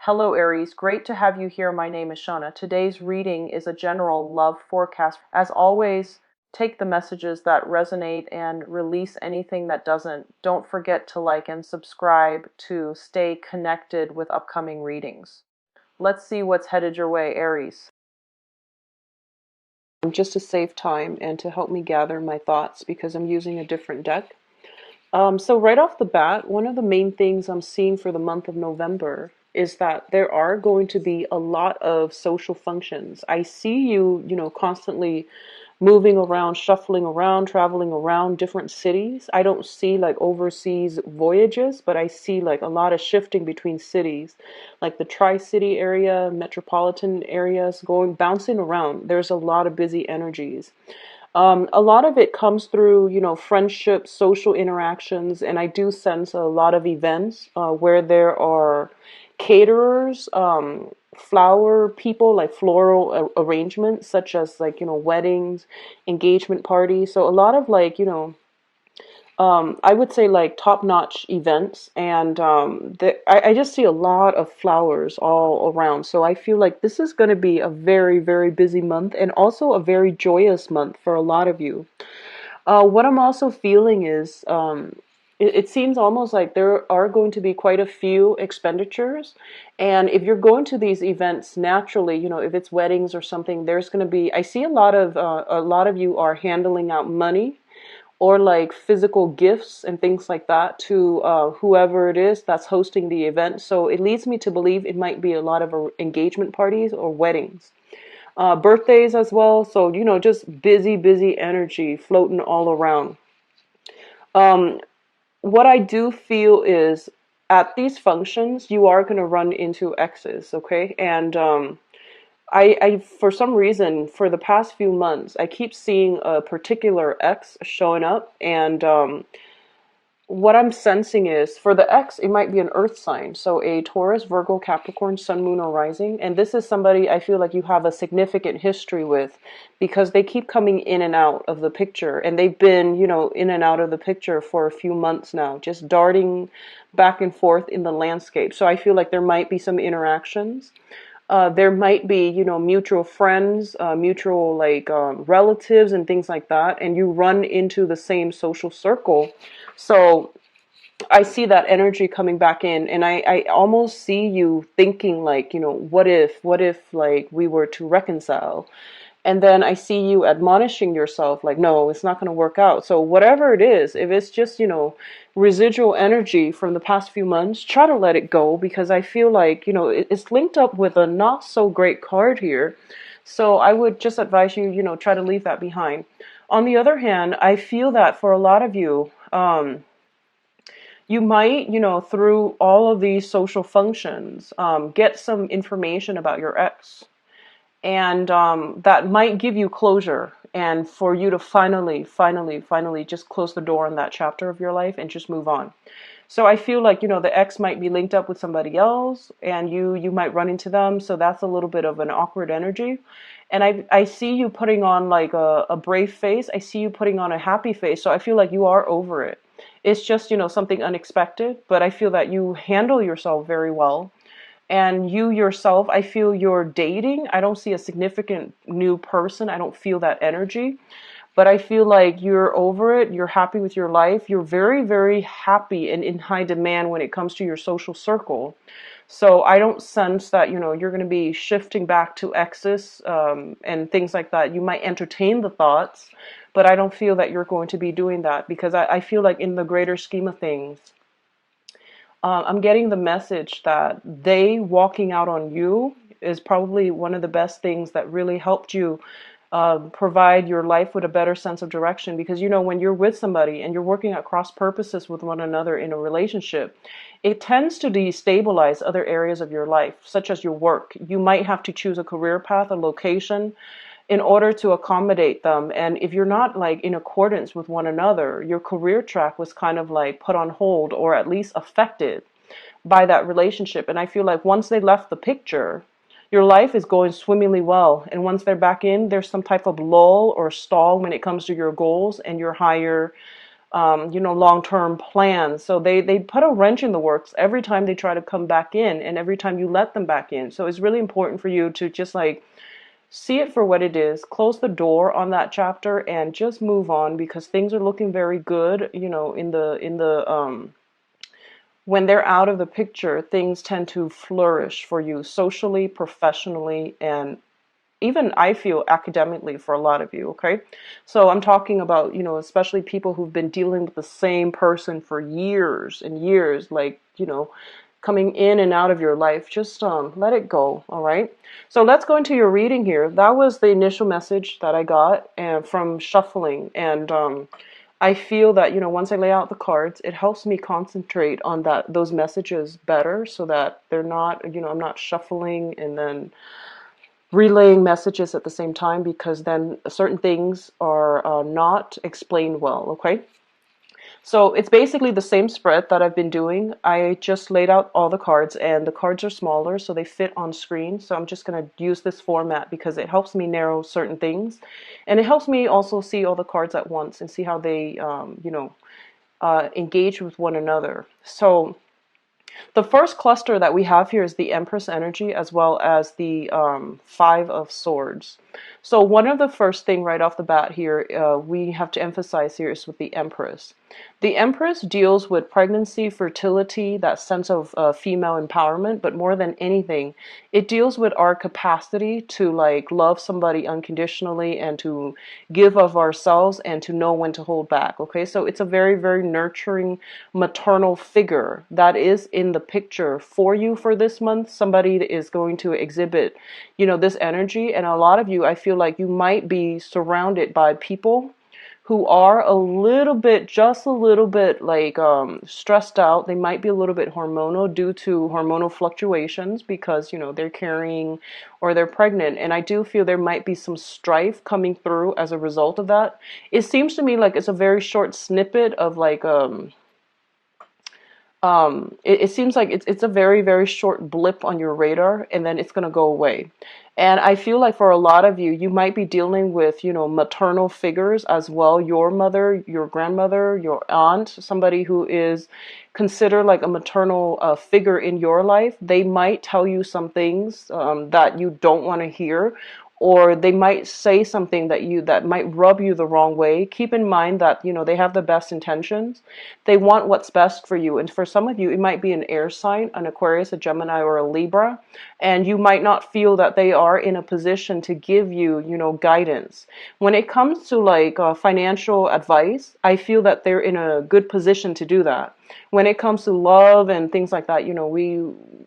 Hello, Aries. Great to have you here. My name is Shauna. Today's reading is a general love forecast. As always, take the messages that resonate and release anything that doesn't. Don't forget to like and subscribe to stay connected with upcoming readings. Let's see what's headed your way, Aries. Just to save time and to help me gather my thoughts because I'm using a different deck. So right off the bat, one of the main things I'm seeing for the month of November is that there are going to be a lot of social functions. I see you, constantly moving around, shuffling around, traveling around different cities. I don't see like overseas voyages, but I see like a lot of shifting between cities, like the Tri-City area, metropolitan areas, bouncing around. There's a lot of busy energies. A lot of it comes through, friendships, social interactions, and I do sense a lot of events where there are caterers, flower people, like floral arrangements, such as like, weddings, engagement parties. So a lot of like, I would say like top-notch events, and I just see a lot of flowers all around. So I feel like this is going to be a very, very busy month and also a very joyous month for a lot of you. What I'm also feeling is it seems almost like there are going to be quite a few expenditures. And if you're going to these events naturally, if it's weddings or something, there's going to be, I see a lot of you are handling out money or like physical gifts and things like that to whoever it is that's hosting the event. So it leads me to believe it might be a lot of engagement parties or weddings. Birthdays as well. So, just busy, busy energy floating all around. Um, what I do feel is at these functions, you are going to run into exes, okay? And for some reason, for the past few months, I keep seeing a particular ex showing up, and what I'm sensing is for the X, it might be an earth sign. So a Taurus, Virgo, Capricorn, Sun, Moon, or Rising. And this is somebody I feel like you have a significant history with because they keep coming in and out of the picture. And they've been, in and out of the picture for a few months now, just darting back and forth in the landscape. So I feel like there might be some interactions. There might be, mutual friends, mutual like relatives and things like that, and you run into the same social circle. So I see that energy coming back in, and I almost see you thinking like, what if like we were to reconcile? And then I see you admonishing yourself like, no, it's not going to work out. So whatever it is, if it's just, residual energy from the past few months, try to let it go because I feel like, it's linked up with a not so great card here. So I would just advise you, try to leave that behind. On the other hand, I feel that for a lot of you, you might, through all of these social functions, get some information about your ex. And that might give you closure and for you to finally just close the door on that chapter of your life and just move on. So I feel like, the ex might be linked up with somebody else and you might run into them. So that's a little bit of an awkward energy. And I see you putting on like a brave face. I see you putting on a happy face. So I feel like you are over it. It's just, something unexpected, but I feel that you handle yourself very well. And you yourself, I feel you're dating. I don't see a significant new person. I don't feel that energy. But I feel like you're over it. You're happy with your life. You're very, very happy and in high demand when it comes to your social circle. So I don't sense that, you're going to be shifting back to exes and things like that. You might entertain the thoughts, but I don't feel that you're going to be doing that because I feel like in the greater scheme of things, I'm getting the message that they walking out on you is probably one of the best things that really helped you provide your life with a better sense of direction. Because, when you're with somebody and you're working at cross purposes with one another in a relationship, it tends to destabilize other areas of your life, such as your work. You might have to choose a career path, a location, in order to accommodate them. And if you're not like in accordance with one another, your career track was kind of like put on hold or at least affected by that relationship. And I feel like once they left the picture, your life is going swimmingly well. And once they're back in, there's some type of lull or stall when it comes to your goals and your higher long-term plans. So they put a wrench in the works every time they try to come back in and every time you let them back in. So it's really important for you to just like see it for what it is, close the door on that chapter and just move on, because things are looking very good, when they're out of the picture, things tend to flourish for you socially, professionally, and even I feel academically for a lot of you, okay? So I'm talking about, especially people who've been dealing with the same person for years and years, like, coming in and out of your life. Just let it go, all right? So let's go into your reading here. That was the initial message that I got from shuffling. And I feel that, once I lay out the cards, it helps me concentrate on those messages better so that they're not, I'm not shuffling and then relaying messages at the same time, because then certain things are not explained well, okay? So it's basically the same spread that I've been doing. I just laid out all the cards, and the cards are smaller, so they fit on screen. So I'm just going to use this format because it helps me narrow certain things. And it helps me also see all the cards at once and see how they, engage with one another. So the first cluster that we have here is the Empress energy, as well as the Five of Swords. So one of the first thing right off the bat here we have to emphasize here is with the Empress. The Empress deals with pregnancy, fertility, that sense of female empowerment, but more than anything, it deals with our capacity to like love somebody unconditionally and to give of ourselves and to know when to hold back. Okay, so it's a very, very nurturing maternal figure that is in the picture for you for this month. Somebody is going to exhibit, this energy, and a lot of you, I feel like you might be surrounded by people who are just a little bit like stressed out. They might be a little bit hormonal due to hormonal fluctuations because, they're carrying or they're pregnant. And I do feel there might be some strife coming through as a result of that. It seems to me like it's a very short snippet of like, it seems like it's a very, very short blip on your radar, and then it's going to go away. And I feel like for a lot of you, you might be dealing with, maternal figures as well. Your mother, your grandmother, your aunt, somebody who is considered like a maternal figure in your life. They might tell you some things that you don't want to hear, or they might say something that might rub you the wrong way. Keep in mind that, they have the best intentions. They want what's best for you. And for some of you, it might be an air sign, an Aquarius, a Gemini, or a Libra. And you might not feel that they are in a position to give you, guidance. When it comes to like financial advice, I feel that they're in a good position to do that. When it comes to love and things like that,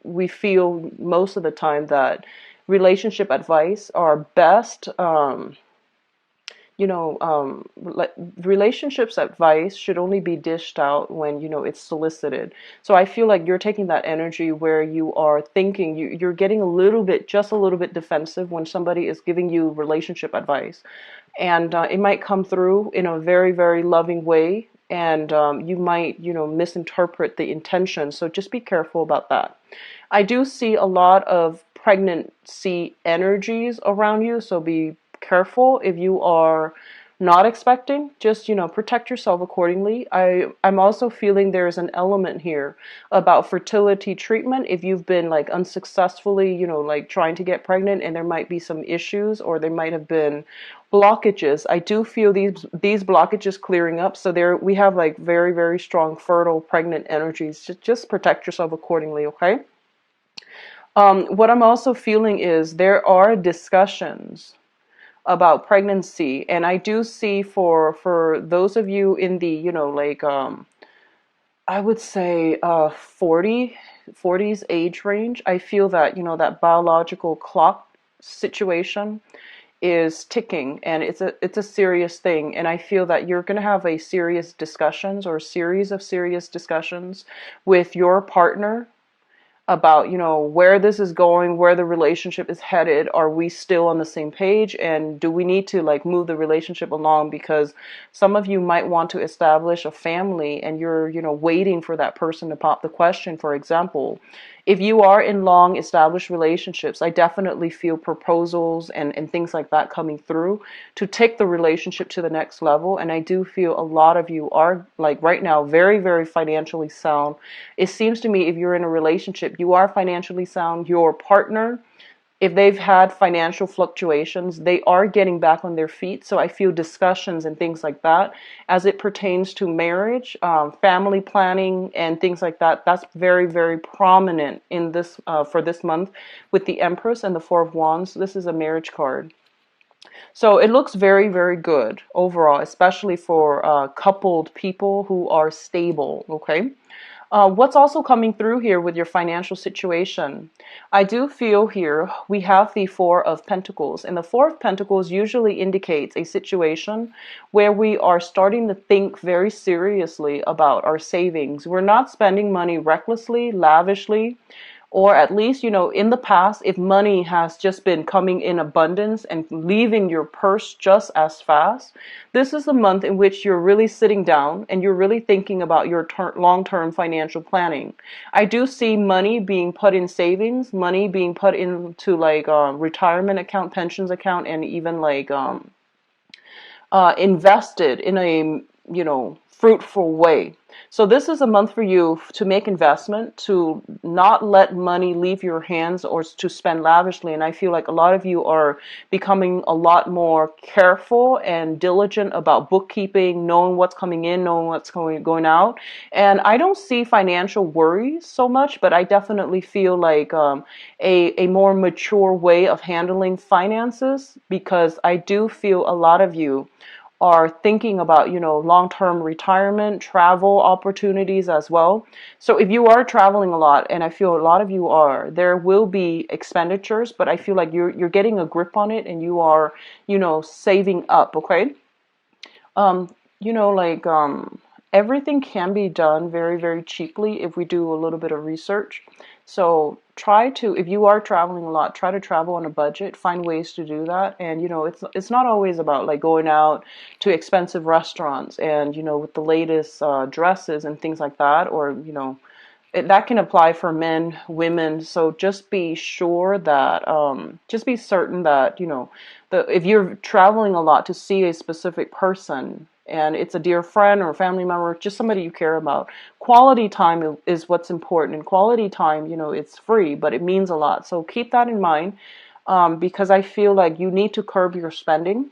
we feel most of the time that relationship advice are best. Relationships advice should only be dished out when, it's solicited. So I feel like you're taking that energy where you are thinking, you're getting just a little bit defensive when somebody is giving you relationship advice. And it might come through in a very, very loving way. And you might, misinterpret the intention. So just be careful about that. I do see a lot of pregnancy energies around you. So be careful if you are not expecting. Just, protect yourself accordingly. I'm also feeling there's an element here about fertility treatment. If you've been like unsuccessfully, like trying to get pregnant, and there might be some issues, or there might have been blockages. I do feel these blockages clearing up. So we have like very, very strong fertile pregnant energies. Just protect yourself accordingly, okay? What I'm also feeling is there are discussions about pregnancy, and I do see for those of you in the, like I would say 40s age range, I feel that, that biological clock situation is ticking, and it's a serious thing. And I feel that you're going to have a serious discussions or a series of serious discussions with your partner about, where this is going, where the relationship is headed. Are we still on the same page? And do we need to like move the relationship along? Because some of you might want to establish a family, and you're, waiting for that person to pop the question. For example, If you are in long established relationships, I definitely feel proposals and things like that coming through to take the relationship to the next level. And I do feel a lot of you are, like right now, very, very financially sound. It seems to me if you're in a relationship, you are financially sound. Your partner, if they've had financial fluctuations, they are getting back on their feet. So I feel discussions and things like that as it pertains to marriage, family planning, and things like that. That's very, very prominent in this for this month with the Empress and the Four of Wands. This is a marriage card. So it looks very, very good overall, especially for coupled people who are stable, okay? What's also coming through here with your financial situation? I do feel here we have the Four of Pentacles, and the Four of Pentacles usually indicates a situation where we are starting to think very seriously about our savings. We're not spending money recklessly, lavishly, or at least, in the past, if money has just been coming in abundance and leaving your purse just as fast, this is the month in which you're really sitting down and you're really thinking about your long-term financial planning. I do see money being put in savings, money being put into like retirement account, pensions account, and even like invested in a fruitful way. So this is a month for you to make investment, to not let money leave your hands or to spend lavishly. And I feel like a lot of you are becoming a lot more careful and diligent about bookkeeping, knowing what's coming in, knowing what's going out. And I don't see financial worries so much, but I definitely feel like a more mature way of handling finances, because I do feel a lot of you are thinking about, long-term retirement, travel opportunities as well. So if you are traveling a lot, and I feel a lot of you are, there will be expenditures, but I feel like you're getting a grip on it and you are, saving up, okay? Um, like everything can be done very, very cheaply if we do a little bit of research. So try to, if you are traveling a lot, try to travel on a budget, find ways to do that. And it's not always about like going out to expensive restaurants and with the latest dresses and things like that, or that can apply for men, women. So just be sure that, just be certain that, if you're traveling a lot to see a specific person and it's a dear friend or a family member, just somebody you care about, quality time is what's important. And quality time, it's free, but it means a lot. So keep that in mind, because I feel like you need to curb your spending.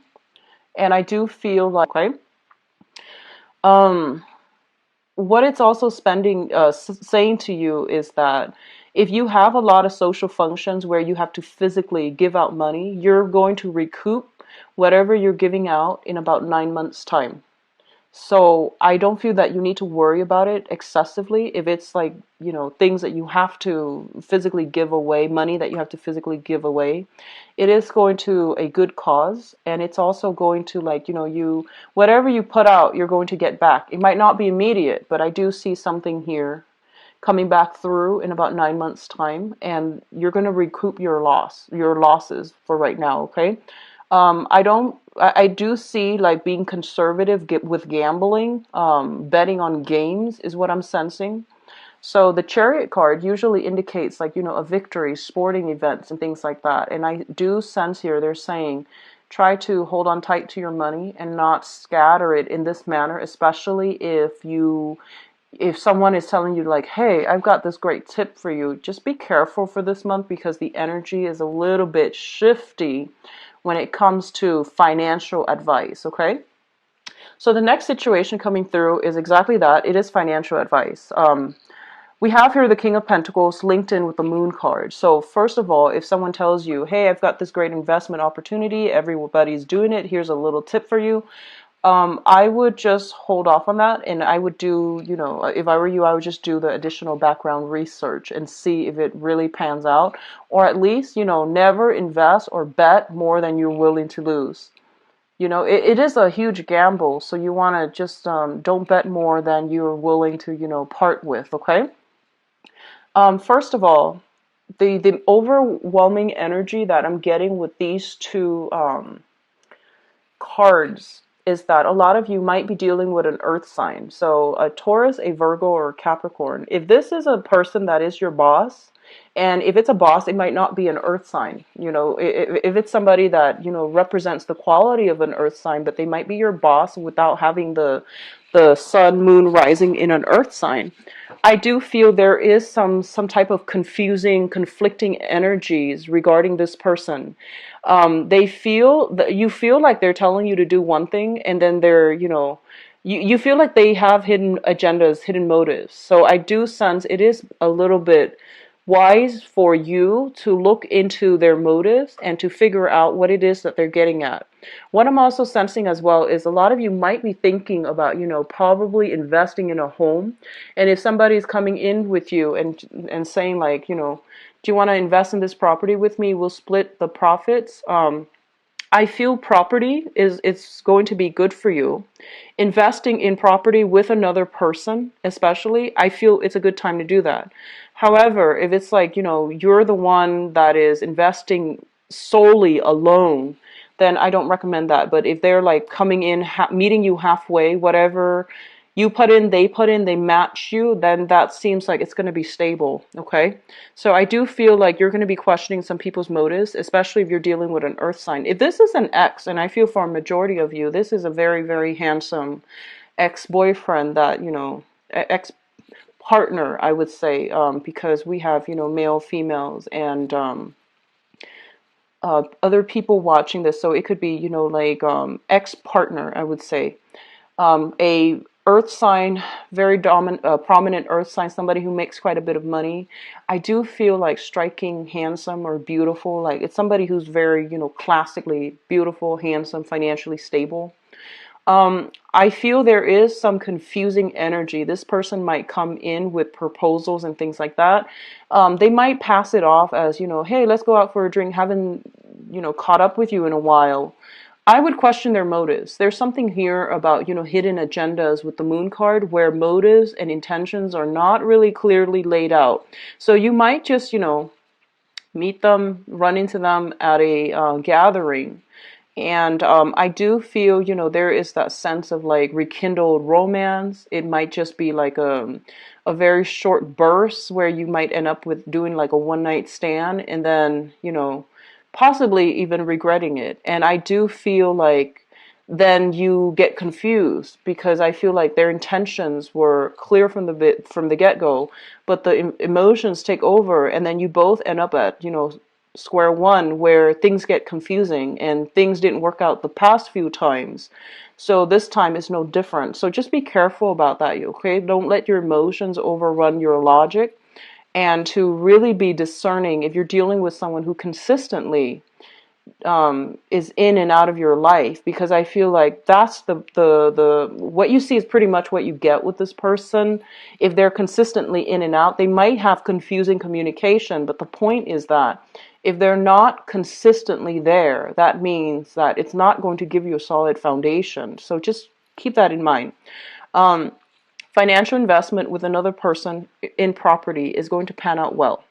And I do feel like, okay, um, what it's also saying to you is that if you have a lot of social functions where you have to physically give out money, you're going to recoup whatever you're giving out in about 9 months' time. So I don't feel that you need to worry about it excessively. If it's like, things that you have to physically give away, money that you have to physically give away, it is going to a good cause. And it's also going to like, whatever you put out, you're going to get back. It might not be immediate, but I do see something here coming back through in about 9 months' time, and you're going to recoup your losses for right now, okay? I do see like being conservative with gambling, betting on games is what I'm sensing. So the Chariot card usually indicates like, a victory, sporting events and things like that. And I do sense here they're saying try to hold on tight to your money and not scatter it in this manner, especially if someone is telling you like, hey, I've got this great tip for you. Just be careful for this month because the energy is a little bit shifty when it comes to financial advice, okay? So the next situation coming through is exactly that. It is financial advice. We have here the King of Pentacles linked in with the Moon card. So first of all, if someone tells you, hey, I've got this great investment opportunity, everybody's doing it, here's a little tip for you, I would just hold off on that, and I would do, if I were you, I would just do the additional background research and see if it really pans out, or at least, never invest or bet more than you're willing to lose. It is a huge gamble, so you want to just don't bet more than you're willing to, part with, okay? First of all, the overwhelming energy that I'm getting with these two cards is that a lot of you might be dealing with an earth sign. So a Taurus, a Virgo, or a Capricorn. If this is a person that is your boss, And if it's a boss, it might not be an earth sign. If it's somebody that, represents the quality of an earth sign, but they might be your boss without having the sun, moon rising in an earth sign. I do feel there is some type of confusing, conflicting energies regarding this person. They feel that you feel like they're telling you to do one thing, and then you feel like they have hidden agendas, hidden motives. So I do sense it is a little bit wise for you to look into their motives and to figure out what it is that they're getting at. What I'm also sensing as well is a lot of you might be thinking about, probably investing in a home. And if somebody's coming in with you and saying like, do you want to invest in this property with me? We'll split the profits. I feel property is it's going to be good for you. Investing in property with another person, especially, I feel it's a good time to do that. However, if it's like, you're the one that is investing solely alone, then I don't recommend that. But if they're like coming in, meeting you halfway, whatever you put in, they match you, then that seems like it's going to be stable. Okay. So I do feel like you're going to be questioning some people's motives, especially if you're dealing with an earth sign. If this is an ex, and I feel for a majority of you, this is a very, very handsome ex-boyfriend that, ex-partner, I would say, because we have, male, females, and other people watching this. So it could be, like ex-partner, I would say. A earth sign, very dominant, prominent earth sign, somebody who makes quite a bit of money. I do feel like striking, handsome, or beautiful. Like it's somebody who's very, classically beautiful, handsome, financially stable. I feel there is some confusing energy. This person might come in with proposals and things like that. They might pass it off as, hey, let's go out for a drink. Haven't, caught up with you in a while. I would question their motives. There's something here about, hidden agendas with the moon card where motives and intentions are not really clearly laid out. So you might just, meet them, run into them at a gathering. And I do feel, there is that sense of like rekindled romance. It might just be like a very short burst where you might end up with doing like a one night stand and then, possibly even regretting it. And I do feel like then you get confused because I feel like their intentions were clear from the get-go, but the emotions take over and then you both end up at, square one where things get confusing and things didn't work out the past few times. So this time is no different. So just be careful about that, okay? Don't let your emotions overrun your logic, and to really be discerning if you're dealing with someone who consistently is in and out of your life, because I feel like that's the what you see is pretty much what you get with this person. If they're consistently in and out, they might have confusing communication, but the point is that if they're not consistently there, that means that it's not going to give you a solid foundation. So just keep that in mind. Financial investment with another person in property is going to pan out well.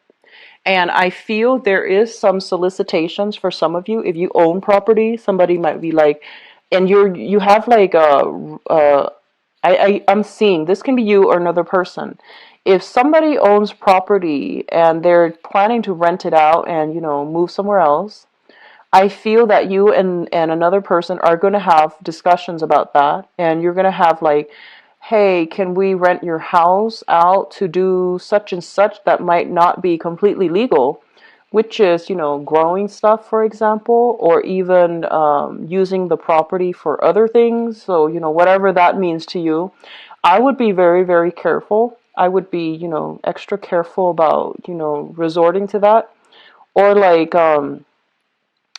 And I feel there is some solicitations for some of you. If you own property, somebody might be like, and you have like I'm seeing this can be you or another person. If somebody owns property and they're planning to rent it out and move somewhere else, I feel that you and another person are going to have discussions about that, and you're going to have like, hey, can we rent your house out to do such and such that might not be completely legal, which is, growing stuff, for example, or even using the property for other things. So, whatever that means to you, I would be very, very careful. I would be, extra careful about, resorting to that. Or like,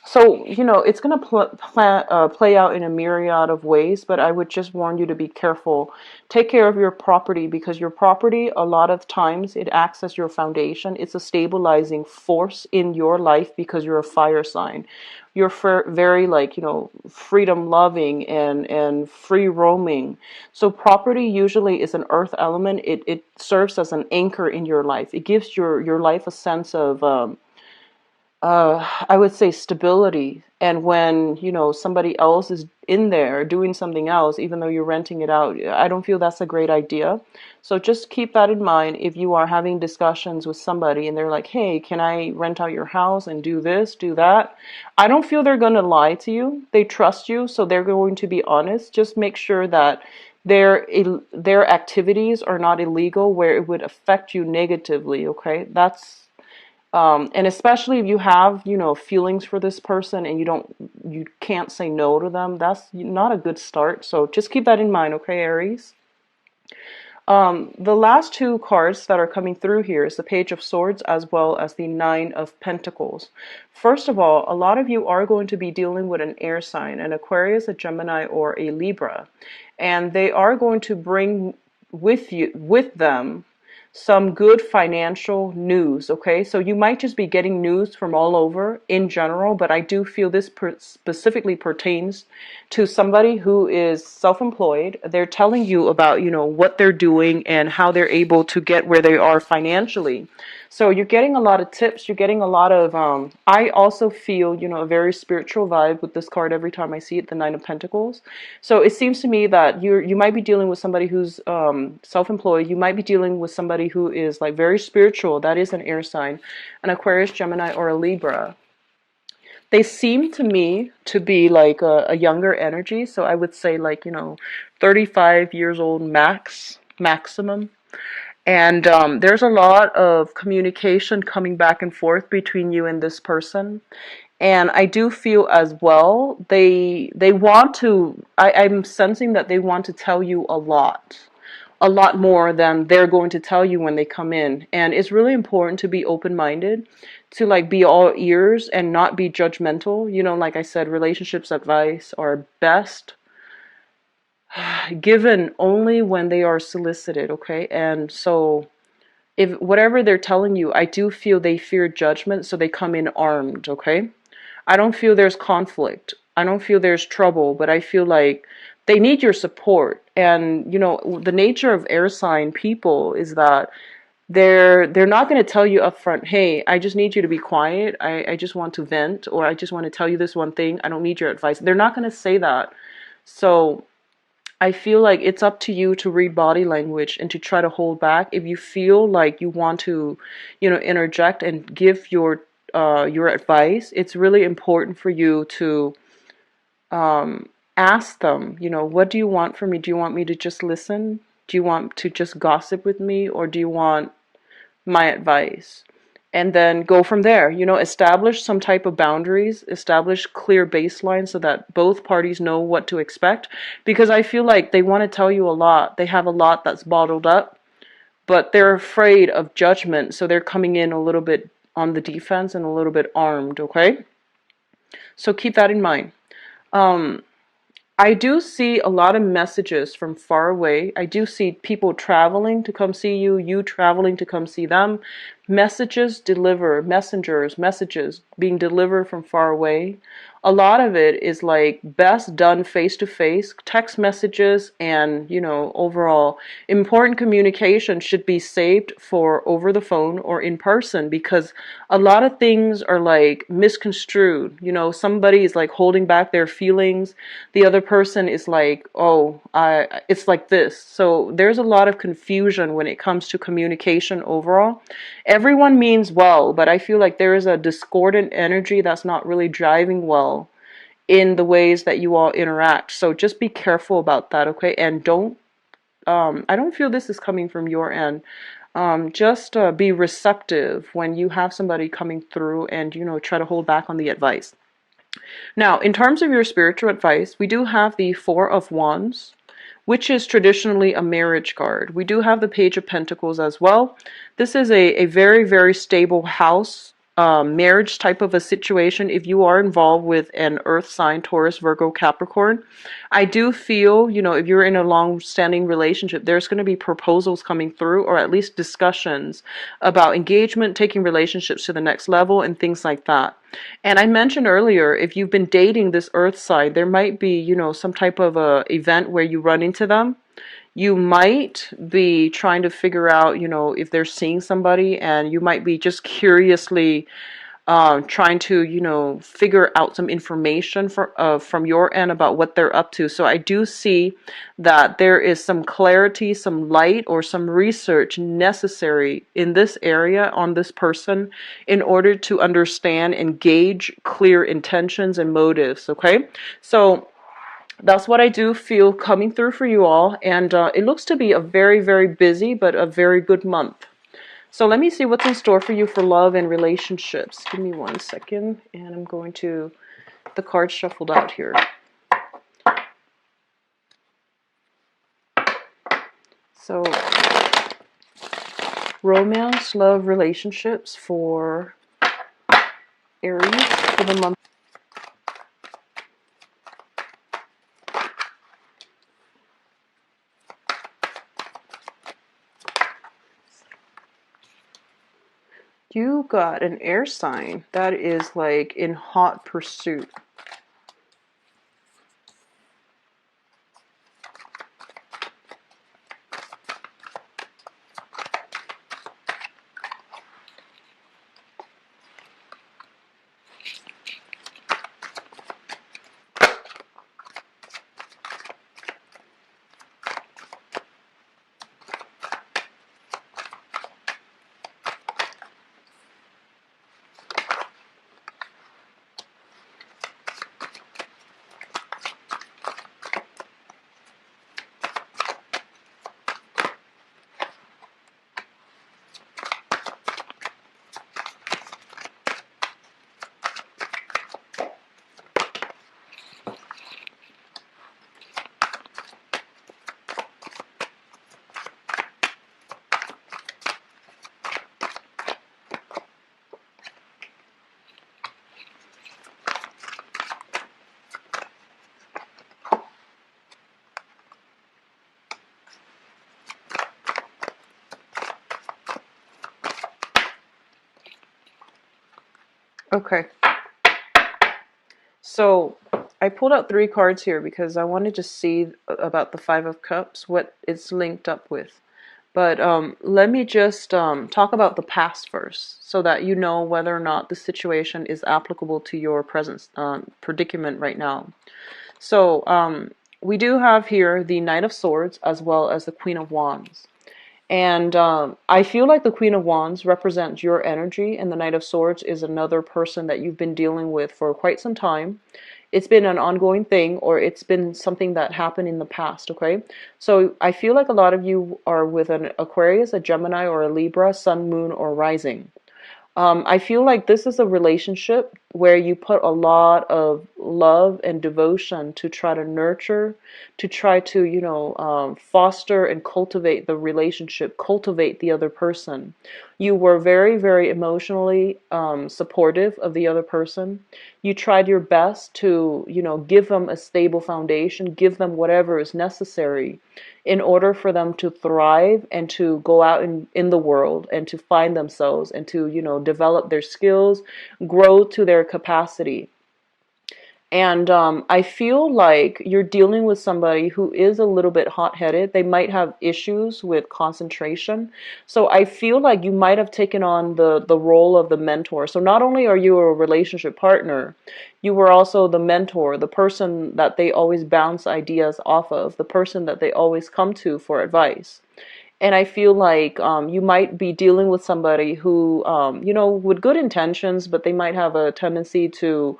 so, it's going to play out in a myriad of ways, but I would just warn you to be careful. Take care of your property, because your property, a lot of times, it acts as your foundation. It's a stabilizing force in your life because you're a fire sign. You're very, like, freedom loving and free roaming. So property usually is an earth element. It serves as an anchor in your life. It gives your life a sense of I would say stability. And when, somebody else is in there doing something else, even though you're renting it out, I don't feel that's a great idea. So just keep that in mind if you are having discussions with somebody and they're like, hey, can I rent out your house and do this, do that? I don't feel they're going to lie to you. They trust you, so they're going to be honest. Just make sure that their activities are not illegal where it would affect you negatively, okay? And especially if you have, feelings for this person and you can't say no to them, that's not a good start. So just keep that in mind, okay, Aries? The last two cards that are coming through here is the Page of Swords as well as the Nine of Pentacles. First of all, a lot of you are going to be dealing with an air sign, an Aquarius, a Gemini, or a Libra. And they are going to bring with them some good financial news, okay? So you might just be getting news from all over in general, but I do feel this specifically pertains to somebody who is self-employed. They're telling you about, what they're doing and how they're able to get where they are financially. So you're getting a lot of tips. You're getting a lot of, I also feel, a very spiritual vibe with this card every time I see it, the Nine of Pentacles. So it seems to me that you might be dealing with somebody who's self-employed. You might be dealing with somebody who is like very spiritual. That is an air sign, an Aquarius, Gemini, or a Libra. They seem to me to be like a younger energy. So I would say like, 35 years old maximum. And there's a lot of communication coming back and forth between you and this person. And I do feel as well, they want to, I'm sensing that they want to tell you a lot more than they're going to tell you when they come in. And it's really important to be open-minded, to like be all ears and not be judgmental. Like I said, relationships advice are best given only when they are solicited, okay? And so if whatever they're telling you, I do feel they fear judgment, so they come in armed, okay? I don't feel there's conflict. I don't feel there's trouble, but I feel like they need your support. And, the nature of air sign people is that they're not going to tell you up front, hey, I just need you to be quiet. I just want to vent, or I just want to tell you this one thing. I don't need your advice. They're not going to say that. So I feel like it's up to you to read body language and to try to hold back. If you feel like you want to, interject and give your advice, it's really important for you to ask them, what do you want from me? Do you want me to just listen? Do you want to just gossip with me? Or do you want my advice? And then go from there, establish some type of boundaries, establish clear baselines so that both parties know what to expect. Because I feel like they want to tell you a lot. They have a lot that's bottled up, but they're afraid of judgment. So they're coming in a little bit on the defense and a little bit armed, okay? So keep that in mind. I do see a lot of messages from far away. I do see people traveling to come see you, you traveling to come see them. Messages being delivered from far away. A lot of it is like best done face to face. Text messages and, overall important communication should be saved for over the phone or in person, because a lot of things are like misconstrued. Somebody is like holding back their feelings. The other person is like, oh, it's like this. So there's a lot of confusion when it comes to communication overall. Everyone means well, but I feel like there is a discordant energy that's not really driving well in the ways that you all interact. So just be careful about that, okay? And I don't feel this is coming from your end. Just be receptive when you have somebody coming through and, try to hold back on the advice. Now, in terms of your spiritual advice, we do have the Four of Wands, which is traditionally a marriage card. We do have the Page of Pentacles as well. This is a very, very stable house, marriage type of a situation. If you are involved with an earth sign, Taurus, Virgo, Capricorn, I do feel, if you're in a long-standing relationship, there's going to be proposals coming through, or at least discussions about engagement, taking relationships to the next level, and things like that. And I mentioned earlier, if you've been dating this earth sign, there might be, some type of a event where you run into them. You might be trying to figure out, if they're seeing somebody, and you might be just curiously trying to, figure out some information from your end about what they're up to. So I do see that there is some clarity, some light, or some research necessary in this area on this person in order to understand and gauge clear intentions and motives. Okay, so that's what I do feel coming through for you all, and it looks to be a very, very busy but a very good month. So let me see what's in store for you for love and relationships. Give me 1 second, and I'm going to the cards shuffled out here. So romance, love, relationships for Aries for the month. You got an air sign that is like in hot pursuit. Okay. So I pulled out 3 cards here because I wanted to see about the Five of Cups, what it's linked up with. But let me just talk about the past first so that you know whether or not the situation is applicable to your present predicament right now. So we do have here the Knight of Swords as well as the Queen of Wands. And I feel like the Queen of Wands represents your energy, and the Knight of Swords is another person that you've been dealing with for quite some time. It's been an ongoing thing, or it's been something that happened in the past, okay? So I feel like a lot of you are with an Aquarius, a Gemini, or a Libra, Sun, Moon, or Rising. I feel like this is a relationship where you put a lot of love and devotion to try to nurture, to try to, foster and cultivate the relationship, cultivate the other person. You were very, very emotionally supportive of the other person. You tried your best to, give them a stable foundation, give them whatever is necessary in order for them to thrive and to go out in the world and to find themselves and to, develop their skills, grow to their capacity. And I feel like you're dealing with somebody who is a little bit hot-headed. They might have issues with concentration. So I feel like you might have taken on the role of the mentor. So not only are you a relationship partner, you were also the mentor, the person that they always bounce ideas off of, the person that they always come to for advice. And I feel like you might be dealing with somebody who, with good intentions, but they might have a tendency to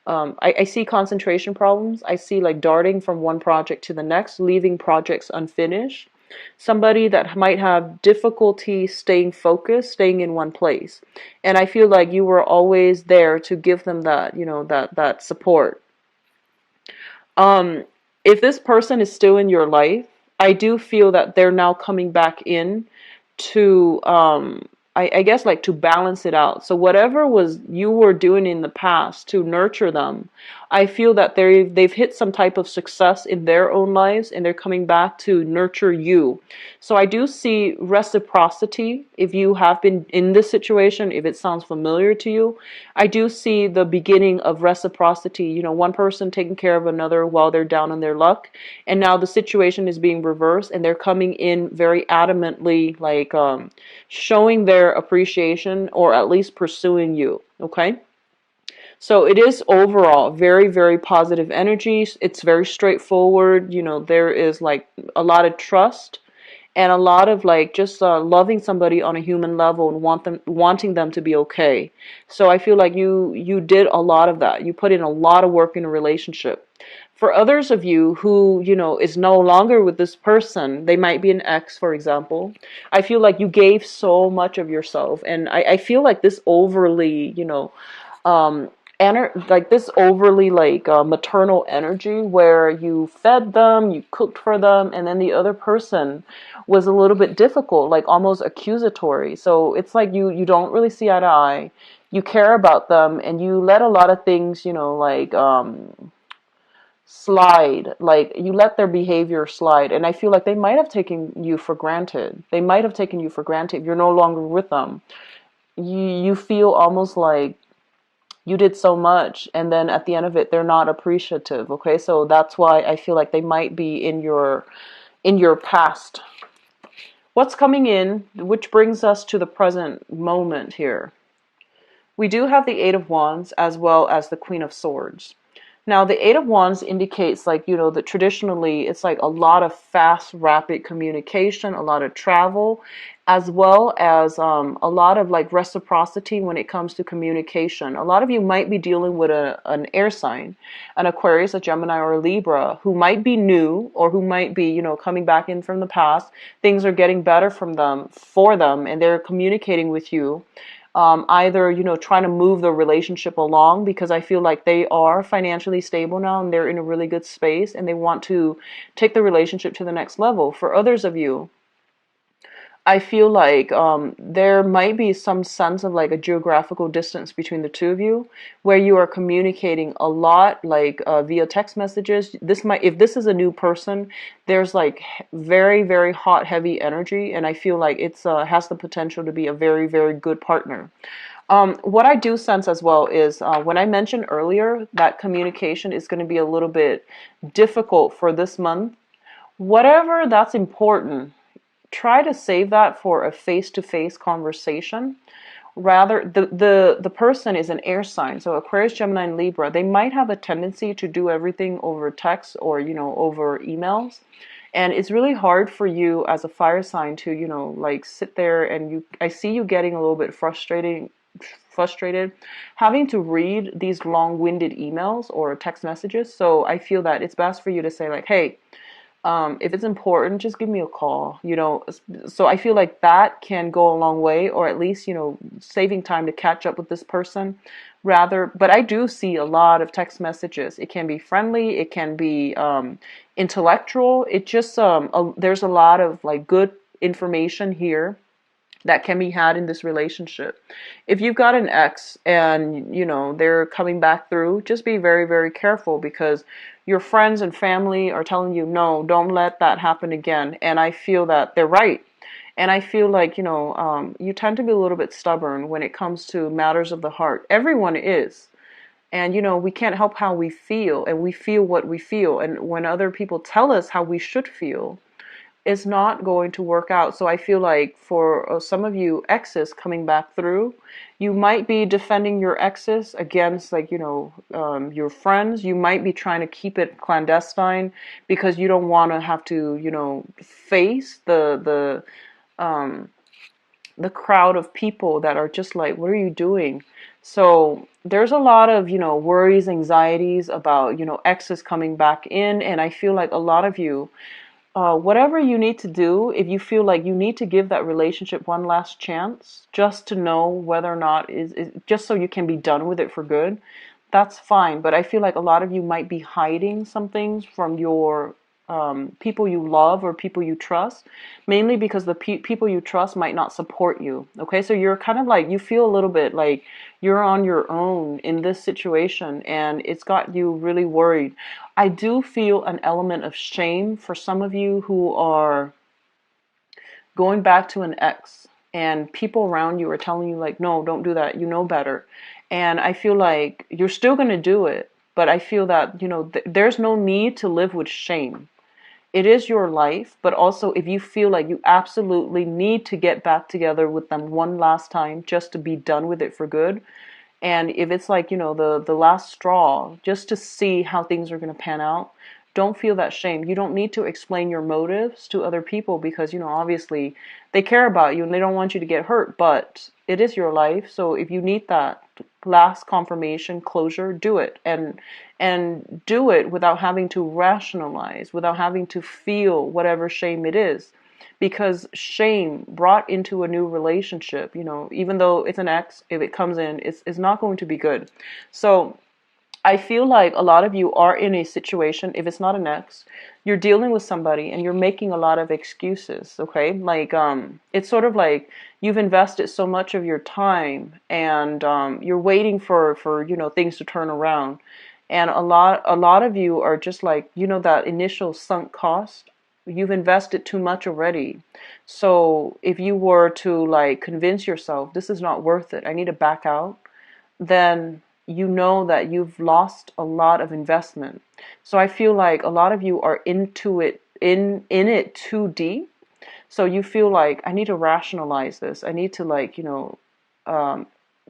I see concentration problems. I see like darting from one project to the next, leaving projects unfinished. Somebody that might have difficulty staying focused, staying in one place. And I feel like you were always there to give them that, that support. If this person is still in your life, I do feel that they're now coming back in to I guess like to balance it out. So whatever was you were doing in the past to nurture them, I feel that they've hit some type of success in their own lives and they're coming back to nurture you. So I do see reciprocity. If you have been in this situation, if it sounds familiar to you, I do see the beginning of reciprocity. One person taking care of another while they're down on their luck, and now the situation is being reversed, and they're coming in very adamantly, like showing their appreciation or at least pursuing you. Okay. So it is overall very, very positive energy. It's very straightforward. There is like a lot of trust and a lot of like just loving somebody on a human level and wanting them to be okay. So I feel like you did a lot of that. You put in a lot of work in a relationship. For others of you who, is no longer with this person, they might be an ex, for example. I feel like you gave so much of yourself, and I feel like this overly, um, like this overly like maternal energy where you fed them, you cooked for them, and then the other person was a little bit difficult, like almost accusatory. So it's like you don't really see eye to eye. You care about them, and you let a lot of things, like slide. Like you let their behavior slide, and I feel like they might have taken you for granted. They might have taken you for granted. If you're no longer with them, you feel almost like you did so much, and then at the end of it they're not appreciative. Okay, so that's why I feel like they might be in your past. What's coming in, which brings us to the present moment here. We do have the Eight of Wands as well as the Queen of Swords. Now, the Eight of Wands indicates, like, that traditionally it's like a lot of fast, rapid communication, a lot of travel, as well as a lot of like reciprocity when it comes to communication. A lot of you might be dealing with an air sign, an Aquarius, a Gemini, or a Libra, who might be new or who might be, coming back in from the past. Things are getting better for them, and they're communicating with you, either trying to move the relationship along, because I feel like they are financially stable now and they're in a really good space and they want to take the relationship to the next level. For others of you, I feel like there might be some sense of like a geographical distance between the two of you, where you are communicating a lot, like via text messages. If this is a new person, there's like very, very hot, heavy energy, and I feel like it's has the potential to be a very, very good partner. What I do sense as well is when I mentioned earlier that communication is going to be a little bit difficult for this month. Whatever that's important, try to save that for a face-to-face conversation. Rather, the person is an air sign, so Aquarius, Gemini, and Libra, they might have a tendency to do everything over text or over emails, and it's really hard for you as a fire sign to like sit there, and I see you getting a little bit frustrated having to read these long-winded emails or text messages. So I feel that it's best for you to say like, hey, if it's important, just give me a call, So I feel like that can go a long way, or at least, saving time to catch up with this person rather. But I do see a lot of text messages. It can be friendly. It can be intellectual. It just, there's a lot of like good information here that can be had in this relationship. If you've got an ex and they're coming back through, just be very, very careful, because your friends and family are telling you, no, don't let that happen again. And I feel that they're right. And I feel like you tend to be a little bit stubborn when it comes to matters of the heart. Everyone is. And we can't help how we feel, and we feel what we feel. And when other people tell us how we should feel, is not going to work out. So I feel like for some of you exes coming back through, you might be defending your exes against like, your friends. You might be trying to keep it clandestine because you don't want to have to, face the crowd of people that are just like, what are you doing? So there's a lot of, worries, anxieties about, exes coming back in. And I feel like a lot of you, whatever you need to do, if you feel like you need to give that relationship one last chance, just to know whether or not just so you can be done with it for good, that's fine. But I feel like a lot of you might be hiding some things from your people you love or people you trust, mainly because the people you trust might not support you. Okay, so you're kind of like, you feel a little bit like you're on your own in this situation, and it's got you really worried. I do feel an element of shame for some of you who are going back to an ex, and people around you are telling you like, no, don't do that, you know better. And I feel like you're still going to do it, but I feel that, there's no need to live with shame. It is your life, but also if you feel like you absolutely need to get back together with them one last time just to be done with it for good, and if it's like, the last straw, just to see how things are going to pan out, don't feel that shame. You don't need to explain your motives to other people because, obviously they care about you and they don't want you to get hurt, but it is your life. So if you need that last confirmation, closure, do it, and do it without having to rationalize, without having to feel whatever shame it is, because shame brought into a new relationship, even though it's an ex, if it comes in, it's not going to be good. So I feel like a lot of you are in a situation, if it's not an ex, you're dealing with somebody and you're making a lot of excuses, okay? Like, it's sort of like you've invested so much of your time, and you're waiting for things to turn around. And a lot of you are just like, that initial sunk cost, you've invested too much already. So if you were to like convince yourself this is not worth it, I need to back out, then you know that you've lost a lot of investment. So I feel like a lot of you are into it, in it too deep. So you feel like, I need to rationalize this. I need to like, um,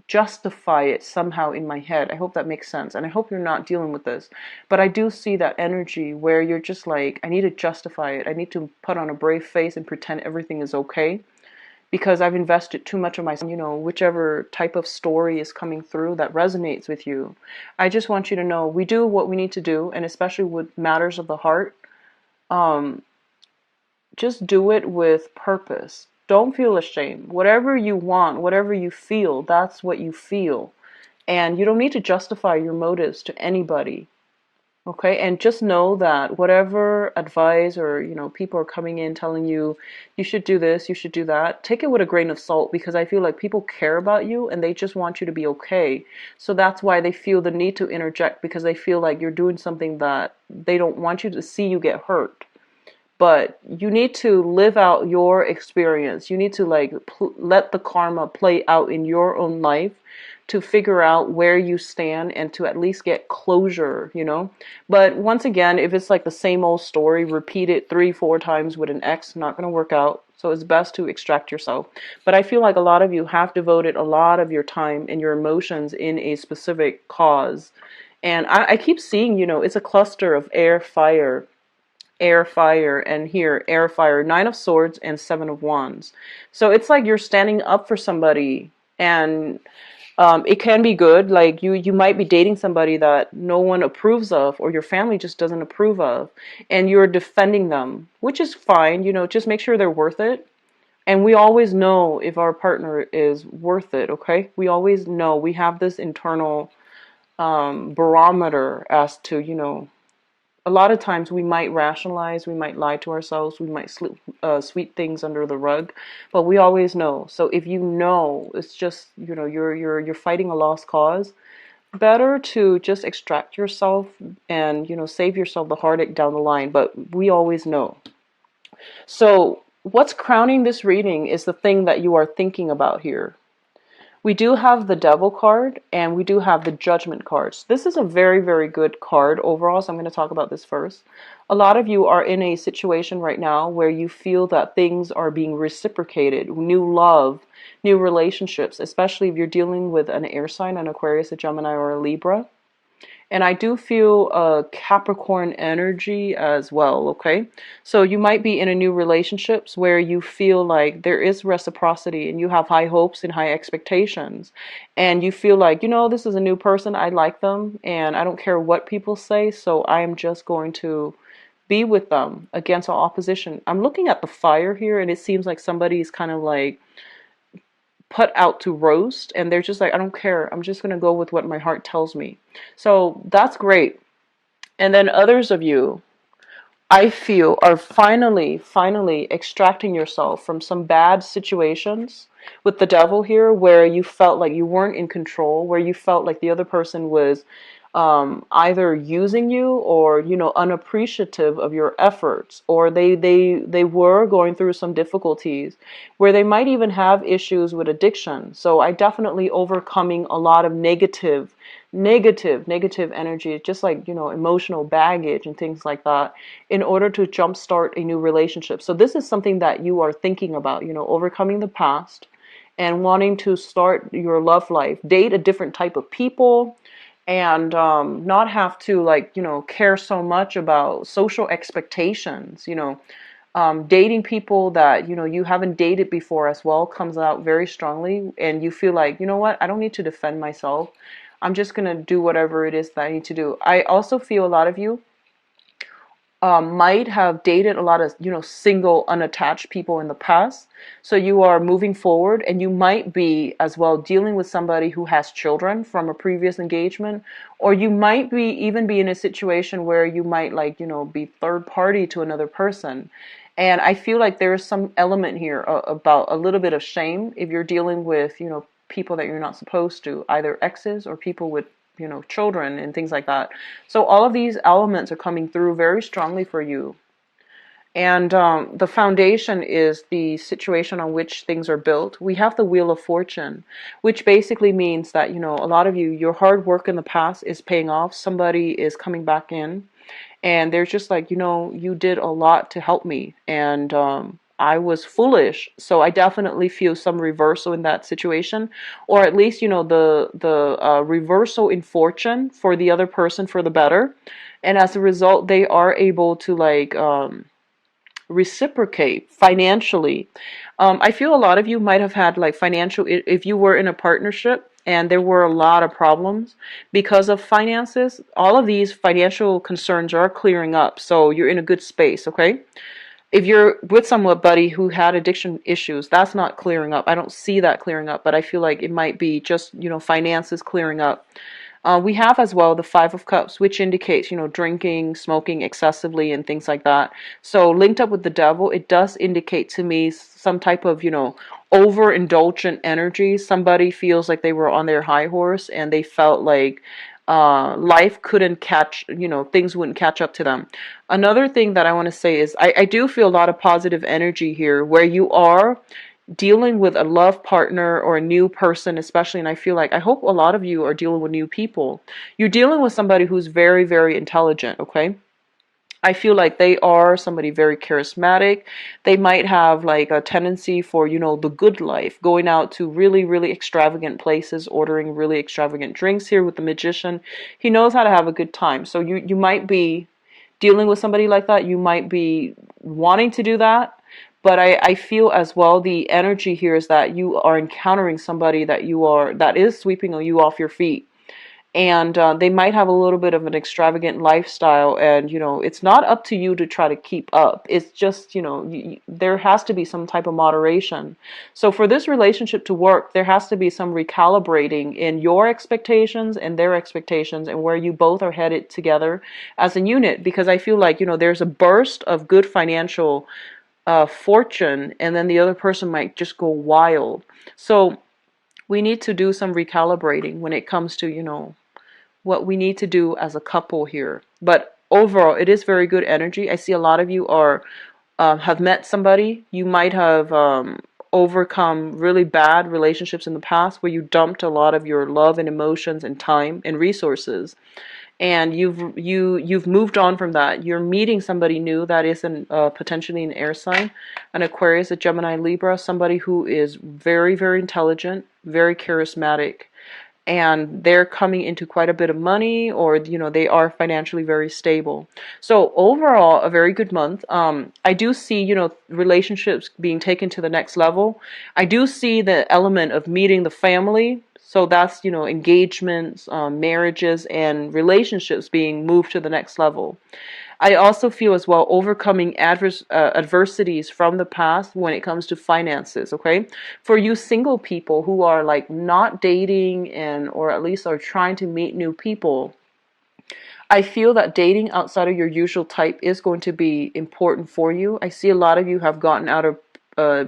justify it somehow in my head. I hope that makes sense. And I hope you're not dealing with this. But I do see that energy where you're just like, I need to justify it. I need to put on a brave face and pretend everything is okay, because I've invested too much of my, whichever type of story is coming through that resonates with you. I just want you to know we do what we need to do, and especially with matters of the heart, um, just do it with purpose. Don't feel ashamed. Whatever you want, whatever you feel, that's what you feel. And you don't need to justify your motives to anybody. Okay, and just know that whatever advice or people are coming in telling you you should do this, you should do that, take it with a grain of salt, because I feel like people care about you and they just want you to be okay. So that's why they feel the need to interject, because they feel like you're doing something that they don't want you to see you get hurt. But you need to live out your experience. You need to like let the karma play out in your own life to figure out where you stand and to at least get closure. But once again, if it's like the same old story, repeat it 3-4 times with an ex, not going to work out. So it's best to extract yourself. But I feel like a lot of you have devoted a lot of your time and your emotions in a specific cause. And I keep seeing, it's a cluster of air, fire, and here, air, fire, 9 of Swords and 7 of Wands. So it's like you're standing up for somebody, and it can be good. Like you might be dating somebody that no one approves of, or your family just doesn't approve of, and you're defending them, which is fine. Just make sure they're worth it. And we always know if our partner is worth it, okay? We always know. We have this internal barometer as to, a lot of times we might rationalize, we might lie to ourselves, we might sweep things under the rug, but we always know. So if it's just, you're fighting a lost cause, better to just extract yourself and, save yourself the heartache down the line. But we always know. So what's crowning this reading is the thing that you are thinking about here. We do have the Devil card, and we do have the Judgment cards. This is a very, very good card overall, so I'm going to talk about this first. A lot of you are in a situation right now where you feel that things are being reciprocated, new love, new relationships, especially if you're dealing with an air sign, an Aquarius, a Gemini, or a Libra. And I do feel a Capricorn energy as well, okay? So you might be in a new relationships where you feel like there is reciprocity and you have high hopes and high expectations. And you feel like, this is a new person, I like them, and I don't care what people say, so I am just going to be with them against all opposition. I'm looking at the fire here, and it seems like somebody's kind of like put out to roast, and they're just like, I don't care, I'm just going to go with what my heart tells me. So that's great. And then others of you I feel, are finally extracting yourself from some bad situations with the devil here, where you felt like you weren't in control, where you felt like the other person was either using you, or unappreciative of your efforts, or they were going through some difficulties where they might even have issues with addiction. So I definitely overcoming a lot of negative energy, just like emotional baggage and things like that, in order to jumpstart a new relationship. So this is something that you are thinking about, overcoming the past and wanting to start your love life, date a different type of people, and not have to, like, care so much about social expectations. Dating people that you haven't dated before as well comes out very strongly, and you feel like, what, I don't need to defend myself. I'm just gonna do whatever it is that I need to do. I also feel a lot of you might have dated a lot of single unattached people in the past, so you are moving forward, and you might be as well dealing with somebody who has children from a previous engagement, or you might be even be in a situation where you might, like, be third party to another person. And I feel like there's some element here about a little bit of shame if you're dealing with people that you're not supposed to, either exes or people with children and things like that. So all of these elements are coming through very strongly for you. And the foundation is the situation on which things are built. We have the Wheel of Fortune, which basically means that, a lot of you, your hard work in the past is paying off. Somebody is coming back in, and they're just like, you did a lot to help me, and I was foolish. So I definitely feel some reversal in that situation, or at least the reversal in fortune for the other person for the better, and as a result, they are able to, like, reciprocate financially. I feel a lot of you might have had, like, financial, if you were in a partnership and there were a lot of problems because of finances, all of these financial concerns are clearing up. So you're in a good space, okay? If you're with somebody who had addiction issues, that's not clearing up. I don't see that clearing up, but I feel like it might be just, finances clearing up. We have as well the Five of Cups, which indicates, drinking, smoking excessively, and things like that. So linked up with the devil, it does indicate to me some type of, overindulgent energy. Somebody feels like they were on their high horse and they felt like life couldn't catch, things wouldn't catch up to them. Another thing that I want to say is I do feel a lot of positive energy here where you are dealing with a love partner or a new person, especially. And I feel like, I hope a lot of you are dealing with new people. You're dealing with somebody who's very, very intelligent, okay? I feel like they are somebody very charismatic. They might have, like, a tendency for, the good life, going out to really, really extravagant places, ordering really extravagant drinks. Here with the Magician, he knows how to have a good time. So you might be dealing with somebody like that. You might be wanting to do that. But I feel as well the energy here is that you are encountering somebody that is sweeping you off your feet. And they might have a little bit of an extravagant lifestyle, and it's not up to you to try to keep up. It's just, there has to be some type of moderation. So for this relationship to work, there has to be some recalibrating in your expectations and their expectations, and where you both are headed together as a unit. Because I feel like, there's a burst of good financial fortune, and then the other person might just go wild. So we need to do some recalibrating when it comes to, what we need to do as a couple here. But overall, it is very good energy. I see a lot of you are have met somebody. You might have overcome really bad relationships in the past where you dumped a lot of your love and emotions and time and resources, and you've moved on from that. You're meeting somebody new that is potentially an air sign, an Aquarius, a Gemini, Libra, somebody who is very, very intelligent, very charismatic, and they're coming into quite a bit of money, or they are financially very stable. So overall, a very good month. I do see relationships being taken to the next level. I do see the element of meeting the family. So that's engagements, marriages, and relationships being moved to the next level. I also feel as well overcoming adversities from the past when it comes to finances, okay? For you single people who are, like, not dating, and or at least are trying to meet new people, I feel that dating outside of your usual type is going to be important for you. I see a lot of you have gotten out of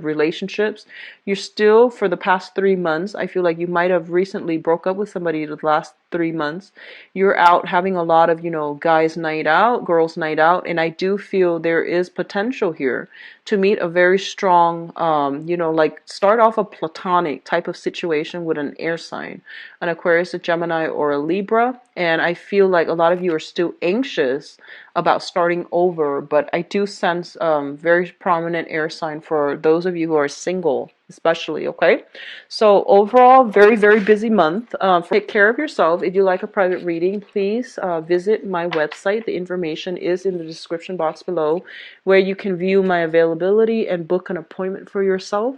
relationships. You're still, for the past 3 months, I feel like you might have recently broke up with somebody the last 3 months. You're out having a lot of, guys' night out, girls' night out, and I do feel there is potential here to meet a very strong, like start off a platonic type of situation with an air sign, an Aquarius, a Gemini, or a Libra. And I feel like a lot of you are still anxious about starting over, but I do sense very prominent air sign for those of you who are single, especially, okay? So overall, very, very busy month. Take care of yourself. If you like a private reading, please visit my website. The information is in the description box below, where you can view my availability and book an appointment for yourself.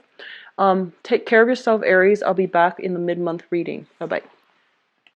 Take care of yourself, Aries. I'll be back in the mid-month reading. Bye-bye.